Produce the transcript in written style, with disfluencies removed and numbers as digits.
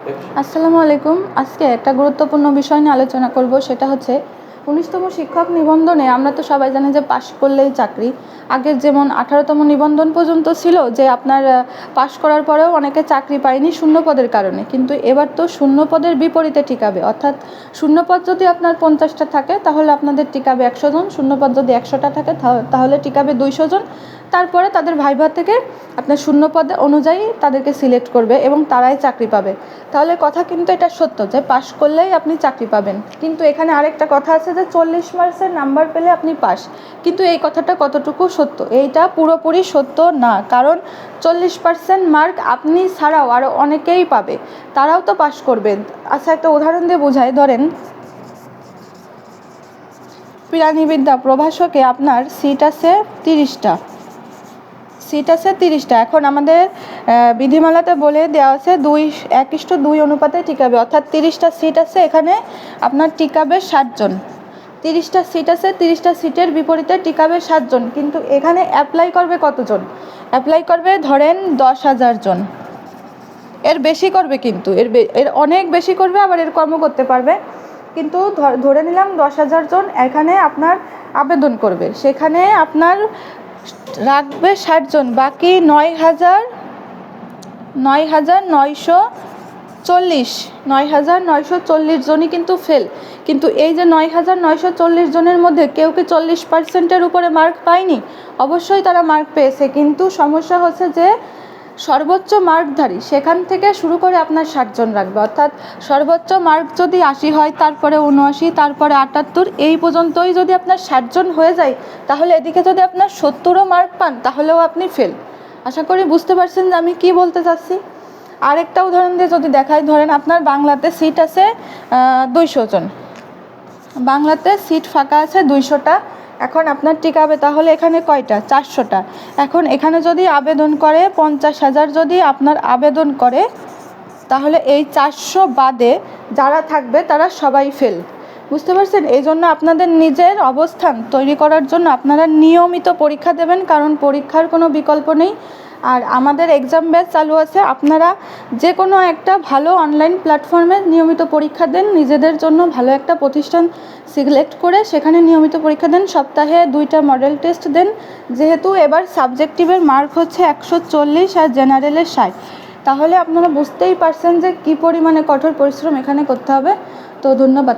আসসালামু আলাইকুম। আজকে একটা গুরুত্বপূর্ণ বিষয় নিয়ে আলোচনা করব, সেটা হচ্ছে 19তম শিক্ষক নিবন্ধনে। আমরা তো সবাই জানি যে পাশ করলেই চাকরি। আগের যেমন 18তম নিবন্ধন পর্যন্ত ছিল যে আপনার পাশ করার পরেও অনেকে চাকরি পায়নি শূন্য পদের কারণে, কিন্তু এবার তো শূন্য পদের বিপরীতে টিকাবে। অর্থাৎ শূন্য পদ যদি আপনার 50টা থাকে তাহলে আপনাদের টিকাবে 100 জন, শূন্য পদ যদি 100টা থাকে তাহলে টিকাবে 200 জন। তারপরে তাদের ভাইভা থেকে আপনার শূন্য পদ অনুযায়ী তাদেরকে সিলেক্ট করবে এবং তারাই চাকরি পাবে। তাহলে কথা কিন্তু এটা সত্য যে পাশ করলেই আপনি চাকরি পাবেন, কিন্তু এখানে আরেকটা কথা আছে যে 40 মার্কসের নাম্বার পেলে আপনি পাস। কিন্তু এই কথাটা কতটুকু সত্য? এইটা পুরোপুরি সত্য না, কারণ 40% মার্ক আপনি ছাড়াও আরও অনেকেই পাবে, তারাও তো পাস করবেন। আচ্ছা, একটা উদাহরণ দিয়ে বোঝাই। ধরেন প্রাণীবিদ্যা প্রভাষকে আপনার সিট আছে 30টা। এখন আমাদের বিধিমালাতে বলে দেওয়া আছে 1:2 অনুপাতে টিকাবে, অর্থাৎ 30টা সিট আছে, এখানে আপনার টিকাবে 60 জন। 30টা সিট আছে, 30টা সিটের বিপরীতে টিকাবে 60 জন, কিন্তু এখানে অ্যাপ্লাই করবে কতজন? অ্যাপ্লাই করবে ধরেন 10,000 জন। এর বেশি করবে, কিন্তু এর অনেক বেশি করবে, আবার এর কমও করতে পারবে। কিন্তু ধরে নিলাম 10,000 জন এখানে আপনার আবেদন করবে, সেখানে আপনার রাখবে 60 জন, বাকি 9,940 জনই কিন্তু ফেল। কিন্তু এই যে 9,940 জনের মধ্যে কেউ কি 40%-এর উপরে মার্ক পায়নি? অবশ্যই তারা মার্ক পেয়েছে, কিন্তু সমস্যা হচ্ছে যে সর্বোচ্চ মার্কধারী সেখান থেকে শুরু করে আপনার 60 জন রাখবে। অর্থাৎ সর্বোচ্চ মার্ক যদি 80 হয়, তারপরে 79, তারপরে 78, এই পর্যন্তই যদি আপনার 60 জন হয়ে যায়, তাহলে এদিকে যদি আপনার 70ও মার্ক পান তাহলেও আপনি ফেল। আশা করি বুঝতে পারছেন যে আমি কি বলতে চাচ্ছি। আরেকটা উদাহরণ দিয়ে যদি দেখাই, ধরেন আপনার বাংলাতে সিট আছে 200 জন, বাংলাতে সিট ফাঁকা আছে 200টা। এখন আপনার টিকাবে তাহলে এখানে কয়টা? 400টা। এখন এখানে যদি আবেদন করে 50,000 যদি আপনার আবেদন করে, তাহলে এই 400 বাদে যারা থাকবে তারা সবাই ফেল। বুঝতে পারছেন? এই জন্য আপনাদের নিজের অবস্থান তৈরি করার জন্য আপনারা নিয়মিত পরীক্ষা দেবেন, কারণ পরীক্ষার কোনো বিকল্প নেই। আর আমাদের এক্সাম ব্যাচ চালু আছে, আপনারা যে কোনো একটা ভালো অনলাইন প্ল্যাটফর্মে নিয়মিত পরীক্ষা দেন, নিজেদের জন্য ভালো একটা প্রতিষ্ঠান সিলেক্ট করে সেখানে নিয়মিত পরীক্ষা দেন, সপ্তাহে 2টা মডেল টেস্ট দেন। যেহেতু এবার সাবজেক্টিভের মার্ক হচ্ছে 140 আর জেনারেলের 60, তাহলে আপনারা বুঝতেই পারছেন যে কী পরিমাণে কঠোর পরিশ্রম এখানে করতে হবে। তো ধন্যবাদ।